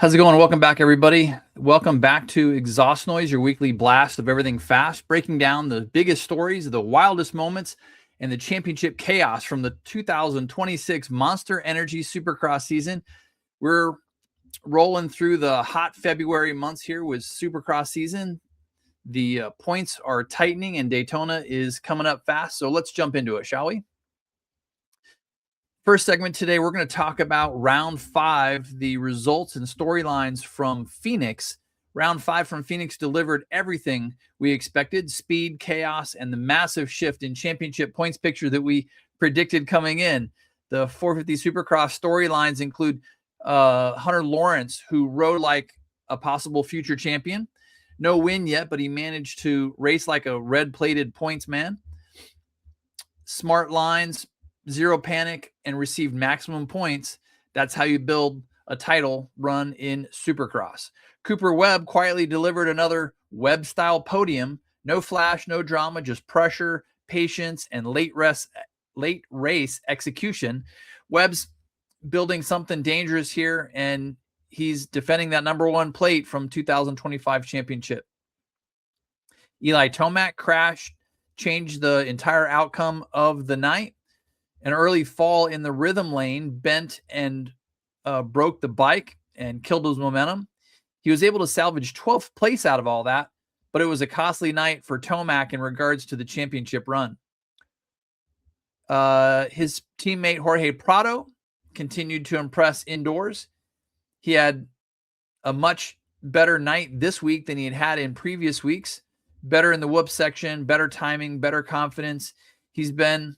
How's it going? Welcome back, everybody. Welcome back to Exhaust Noise, your weekly blast of everything fast, breaking down the biggest stories, the wildest moments, and the championship chaos from the 2026 Monster Energy Supercross season. We're rolling through the hot February months here with Supercross season. The points are tightening and Daytona is coming up fast. So let's jump into it, shall we? First segment today, we're going to talk about round 5, the results and storylines from Phoenix. Round 5 from Phoenix delivered everything we expected: speed, chaos, and the massive shift in championship points picture that we predicted coming in. The 450 Supercross storylines include Hunter Lawrence, who rode like a possible future champion. No win yet, but he managed to race like a red-plated points man. Smart lines, zero panic, and received maximum points. That's how you build a title run in Supercross. Cooper Webb quietly delivered another Webb-style podium. No flash, no drama, just pressure, patience, and late race execution. Webb's building something dangerous here, and he's defending that number 1 plate from 2025 championship. Eli Tomac crashed, changed the entire outcome of the night. An early fall in the rhythm lane bent and broke the bike and killed his momentum. He was able to salvage 12th place out of all that, but it was a costly night for Tomac in regards to the championship run. His teammate Jorge Prado continued to impress indoors. He had a much better night this week than he had in previous weeks. Better in the whoop section, better timing, better confidence. He's been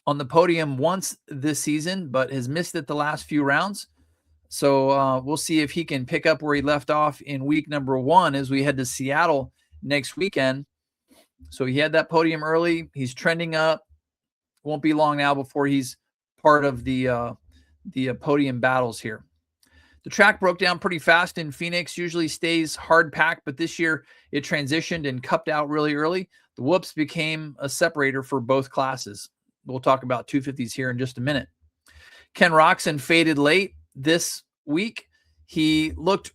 on the podium once this season, but has missed it the last few rounds. So we'll see if he can pick up where he left off in week number 1 as we head to Seattle next weekend. So he had that podium early. He's trending up. Won't be long now before he's part of the podium battles here. The track broke down pretty fast in Phoenix. Usually stays hard packed, but this year it transitioned and cupped out really early. The whoops became a separator for both classes. We'll talk about 250s here in just a minute. Ken Roczen faded late this week. He looked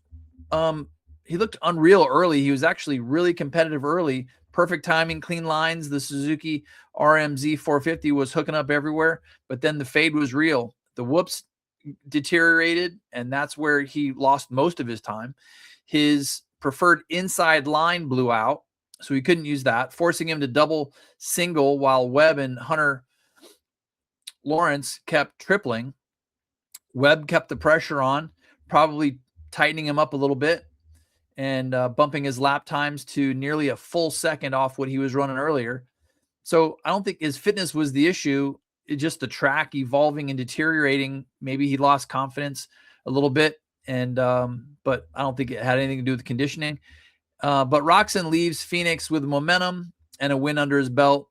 unreal early. He was actually really competitive early. Perfect timing, clean lines. The Suzuki RMZ 450 was hooking up everywhere, but then the fade was real. The whoops deteriorated, and that's where he lost most of his time. His preferred inside line blew out, so he couldn't use that, forcing him to double single while Webb and Hunter Lawrence kept tripling. Webb kept the pressure on, probably tightening him up a little bit and bumping his lap times to nearly a full second off what he was running earlier. So I don't think his fitness was the issue. It's just the track evolving and deteriorating. Maybe he lost confidence a little bit, and but I don't think it had anything to do with conditioning. But Roczen leaves Phoenix with momentum and a win under his belt.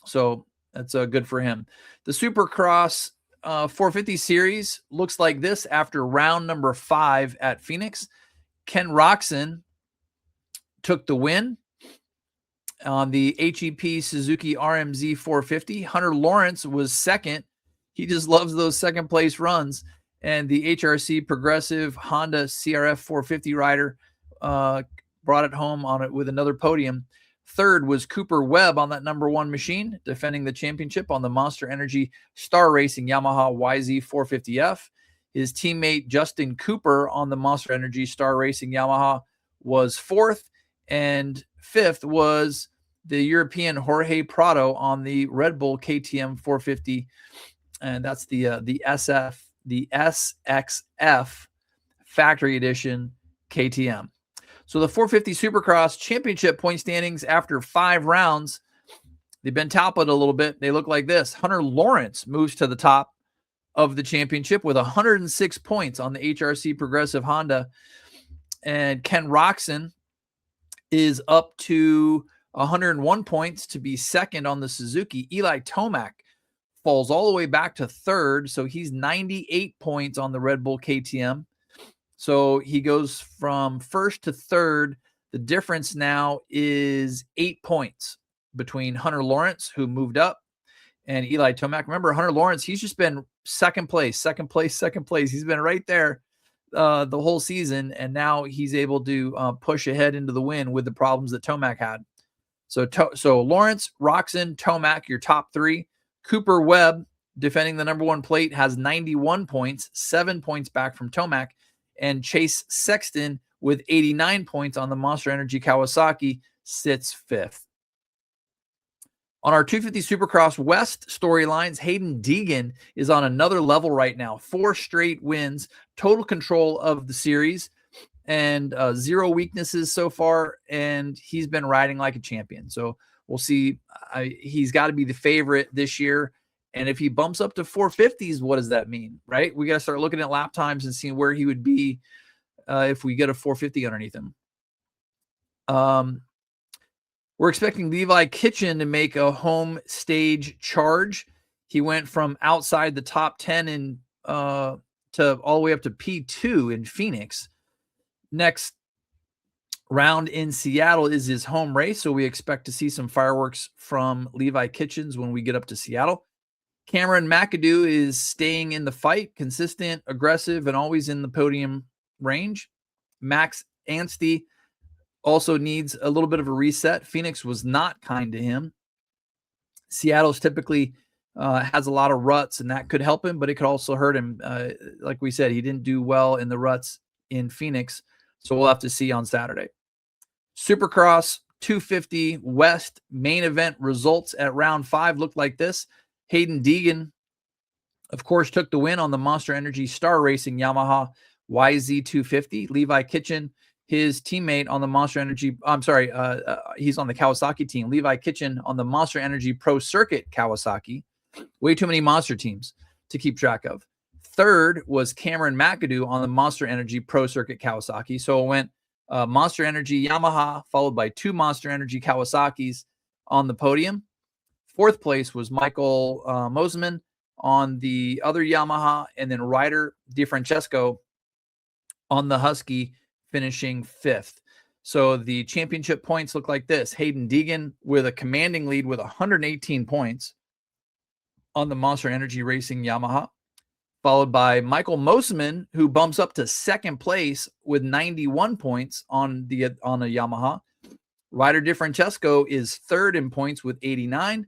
So that's good for him. The Supercross 450 series looks like this after round number 5 at Phoenix. Ken Roczen took the win on the HEP Suzuki RMZ 450. Hunter Lawrence was second. He just loves those second place runs. And the HRC Progressive Honda CRF 450 rider brought it home on it with another podium. Third was Cooper Webb on that number 1 machine, defending the championship on the Monster Energy Star Racing Yamaha YZ 450F. His teammate Justin Cooper on the Monster Energy Star Racing Yamaha was 4th, and 5th was the European Jorge Prado on the Red Bull KTM 450, and that's the SXF Factory Edition KTM. So the 450 Supercross Championship point standings after 5 rounds, they've been toppled a little bit. They look like this. Hunter Lawrence moves to the top of the championship with 106 points on the HRC Progressive Honda. And Ken Roczen is up to 101 points to be second on the Suzuki. Eli Tomac falls all the way back to 3rd, so he's 98 points on the Red Bull KTM. So he goes from 1st to 3rd. The difference now is 8 points between Hunter Lawrence, who moved up, and Eli Tomac. Remember, Hunter Lawrence, he's just been second place. He's been right there the whole season, and now he's able to push ahead into the win with the problems that Tomac had. So Lawrence, Roczen, Tomac, your top three. Cooper Webb, defending the number one plate, has 91 points, 7 points back from Tomac. And Chase Sexton, with 89 points on the Monster Energy Kawasaki, sits fifth. On our 250 Supercross West storylines, Hayden Deegan is on another level right now. 4 straight wins, total control of the series, and 0 weaknesses so far, and he's been riding like a champion. So we'll see. He's got to be the favorite this year. And if he bumps up to 450s, what does that mean, right? We got to start looking at lap times and seeing where he would be if we get a 450 underneath him. We're expecting Levi Kitchen to make a home stage charge. He went from outside the top 10 in to all the way up to P2 in Phoenix. Next round in Seattle is his home race, so we expect to see some fireworks from Levi Kitchens when we get up to Seattle. Cameron McAdoo is staying in the fight, consistent, aggressive, and always in the podium range. Max Anstey also needs a little bit of a reset. Phoenix was not kind to him. Seattle's typically has a lot of ruts, and that could help him, but it could also hurt him. Like we said, he didn't do well in the ruts in Phoenix, so we'll have to see on Saturday. Supercross 250 West main event results at round 5 looked like this. Hayden Deegan, of course, took the win on the Monster Energy Star Racing Yamaha YZ250. Levi Kitchen, his teammate on the Monster Energy, he's on the Kawasaki team. Levi Kitchen on the Monster Energy Pro Circuit Kawasaki. Way too many monster teams to keep track of. Third was Cameron McAdoo on the Monster Energy Pro Circuit Kawasaki. So it went Monster Energy Yamaha, followed by 2 Monster Energy Kawasaki's on the podium. Fourth place was Michael Mosman on the other Yamaha, and then Ryder DiFrancesco on the Husky, finishing 5th. So the championship points look like this. Hayden Deegan with a commanding lead with 118 points on the Monster Energy Racing Yamaha, followed by Michael Mosman, who bumps up to 2nd place with 91 points on a Yamaha. Ryder DiFrancesco is 3rd in points with 89.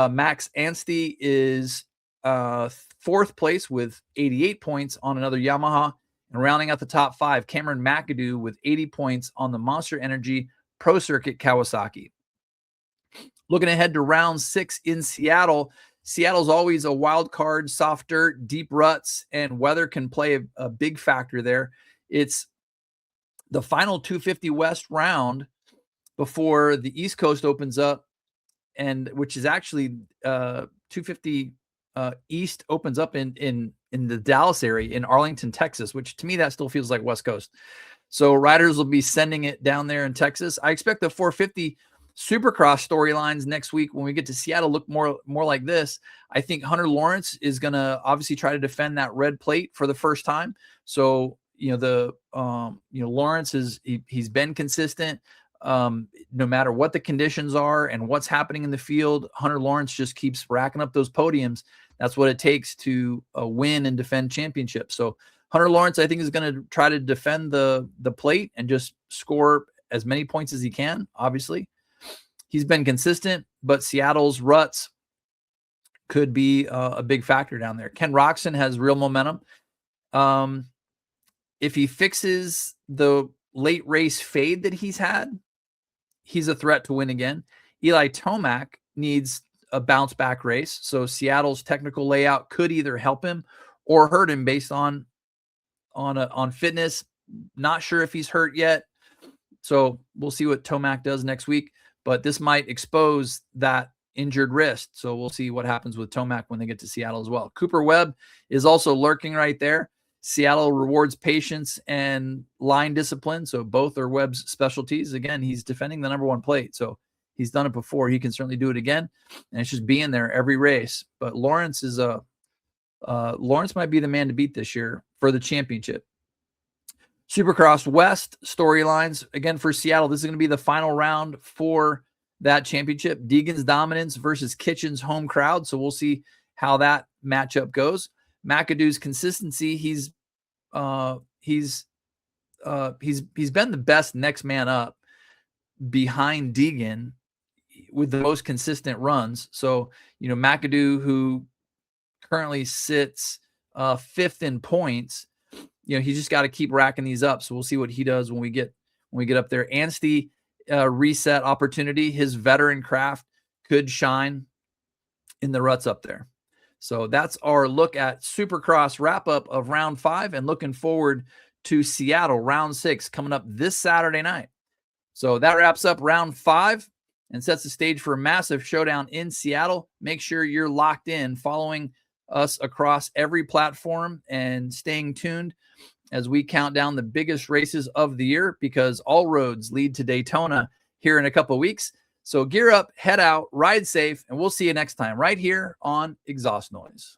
Max Anstey is 4th place with 88 points on another Yamaha. And rounding out the top 5, Cameron McAdoo with 80 points on the Monster Energy Pro Circuit Kawasaki. Looking ahead to round 6 in Seattle, Seattle's always a wild card, soft dirt, deep ruts, and weather can play a big factor there. It's the final 250 West round before the East Coast opens up, and which is actually 250 East opens up in the Dallas area in Arlington, Texas, which to me that still feels like West Coast. So riders will be sending it down there in Texas. I expect the 450 Supercross storylines next week when we get to Seattle look more like this. I think Hunter Lawrence is going to obviously try to defend that red plate for the first time. So Lawrence he's been consistent. No matter what the conditions are and what's happening in the field, Hunter Lawrence just keeps racking up those podiums. That's what it takes to win and defend championships. So Hunter Lawrence, I think, is going to try to defend the plate and just score as many points as he can. Obviously, he's been consistent, but Seattle's ruts could be a big factor down there. Ken Roczen has real momentum. If he fixes the late race fade that he's had, he's a threat to win again. Eli Tomac needs a bounce back race. So Seattle's technical layout could either help him or hurt him based on fitness. Not sure if he's hurt yet. So we'll see what Tomac does next week, but this might expose that injured wrist. So we'll see what happens with Tomac when they get to Seattle as well. Cooper Webb is also lurking right there. Seattle rewards patience and line discipline. So both are Webb's specialties. Again, he's defending the number 1 plate. So he's done it before. He can certainly do it again. And it's just being there every race. But Lawrence Lawrence might be the man to beat this year for the championship. Supercross West storylines. Again, for Seattle, this is going to be the final round for that championship. Deegan's dominance versus Kitchen's home crowd. So we'll see how that matchup goes. McAdoo's consistency. He's he's been the best next man up behind Deegan with the most consistent runs. So, McAdoo, who currently sits fifth in points, he's just got to keep racking these up. So we'll see what he does when we get up there. Anstey, reset opportunity. His veteran craft could shine in the ruts up there. So that's our look at Supercross wrap up of round 5, and looking forward to Seattle round 6 coming up this Saturday night. So that wraps up round 5 and sets the stage for a massive showdown in Seattle. Make sure you're locked in, following us across every platform and staying tuned as we count down the biggest races of the year, because all roads lead to Daytona here in a couple of weeks. So gear up, head out, ride safe, and we'll see you next time right here on Exhaust Noise.